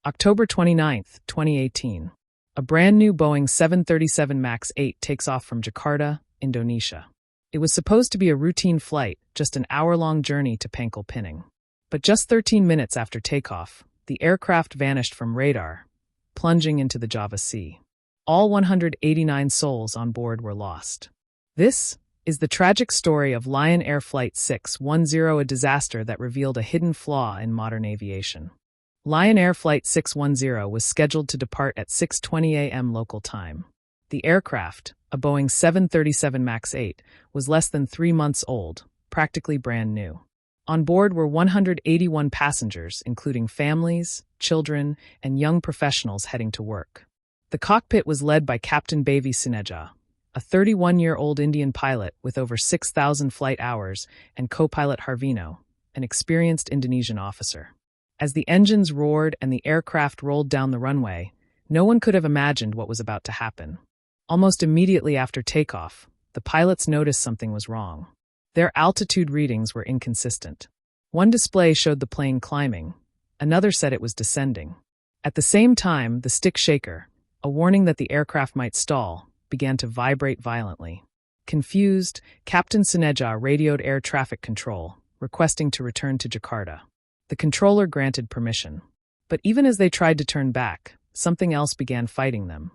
October 29, 2018. A brand new Boeing 737 MAX 8 takes off from Jakarta, Indonesia. It was supposed to be a routine flight, just an hour-long journey to Pangkal Pinang. But just 13 minutes after takeoff, the aircraft vanished from radar, plunging into the Java Sea. All 189 souls on board were lost. This is the tragic story of Lion Air Flight 610, a disaster that revealed a hidden flaw in modern aviation. Lion Air Flight 610 was scheduled to depart at 6:20 a.m. local time. The aircraft, a Boeing 737 MAX 8, was less than 3 months old, practically brand new. On board were 181 passengers, including families, children, and young professionals heading to work. The cockpit was led by Captain Bavi Sineja, a 31-year-old Indian pilot with over 6,000 flight hours, and co-pilot Harvino, an experienced Indonesian officer. As the engines roared and the aircraft rolled down the runway, no one could have imagined what was about to happen. Almost immediately after takeoff, the pilots noticed something was wrong. Their altitude readings were inconsistent. One display showed the plane climbing, another said it was descending. At the same time, the stick shaker, a warning that the aircraft might stall, began to vibrate violently. Confused, Captain Sineja radioed air traffic control, requesting to return to Jakarta. The controller granted permission. But even as they tried to turn back, something else began fighting them.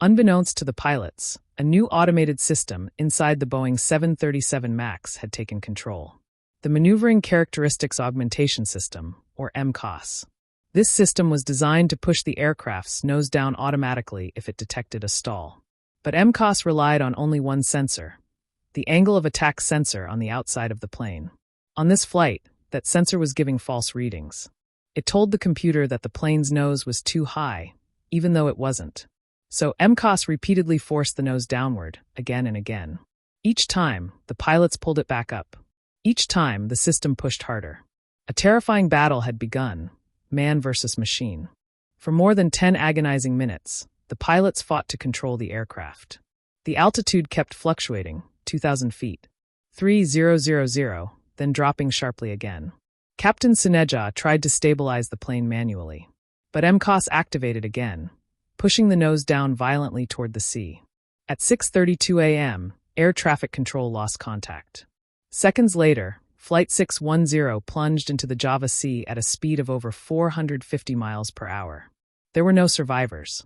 Unbeknownst to the pilots, a new automated system inside the Boeing 737 MAX had taken control. The Maneuvering Characteristics Augmentation System, or MCAS. This system was designed to push the aircraft's nose down automatically if it detected a stall. But MCAS relied on only one sensor, the angle of attack sensor on the outside of the plane. On this flight, that sensor was giving false readings. It told the computer that the plane's nose was too high, even though it wasn't. So MCAS repeatedly forced the nose downward, again and again. Each time, the pilots pulled it back up. Each time, the system pushed harder. A terrifying battle had begun, man versus machine. For more than 10 agonizing minutes, the pilots fought to control the aircraft. The altitude kept fluctuating, 2,000 feet, 3,000, then dropping sharply again. Captain Sineja tried to stabilize the plane manually, but MCAS activated again, pushing the nose down violently toward the sea. At 6:32 a.m., air traffic control lost contact. Seconds later, Flight 610 plunged into the Java Sea at a speed of over 450 miles per hour. There were no survivors.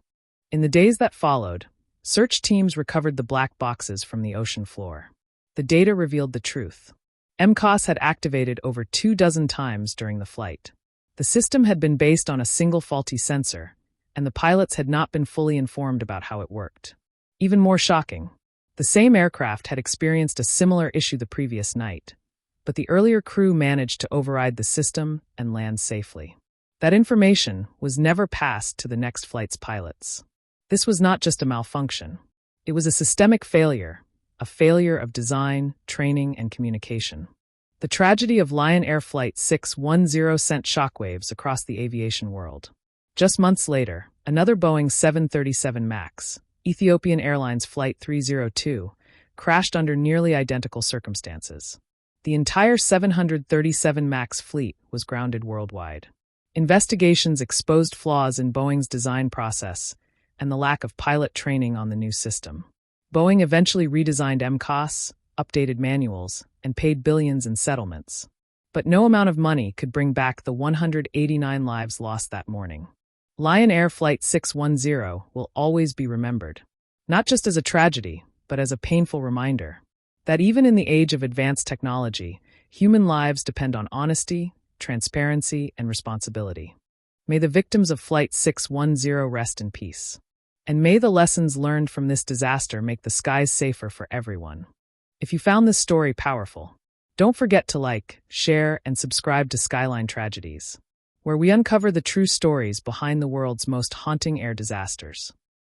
In the days that followed, search teams recovered the black boxes from the ocean floor. The data revealed the truth. MCAS had activated over 24 times during the flight. The system had been based on a single faulty sensor, and the pilots had not been fully informed about how it worked. Even more shocking, the same aircraft had experienced a similar issue the previous night, but the earlier crew managed to override the system and land safely. That information was never passed to the next flight's pilots. This was not just a malfunction. It was a systemic failure, a failure of design, training, and communication. The tragedy of Lion Air Flight 610 sent shockwaves across the aviation world. Just months later, another Boeing 737 MAX, Ethiopian Airlines Flight 302, crashed under nearly identical circumstances. The entire 737 MAX fleet was grounded worldwide. Investigations exposed flaws in Boeing's design process and the lack of pilot training on the new system. Boeing eventually redesigned MCAS, updated manuals, and paid billions in settlements. But no amount of money could bring back the 189 lives lost that morning. Lion Air Flight 610 will always be remembered, not just as a tragedy, but as a painful reminder that even in the age of advanced technology, human lives depend on honesty, transparency, and responsibility. May the victims of Flight 610 rest in peace. And may the lessons learned from this disaster make the skies safer for everyone. If you found this story powerful, don't forget to like, share, and subscribe to Skyline Tragedies, where we uncover the true stories behind the world's most haunting air disasters.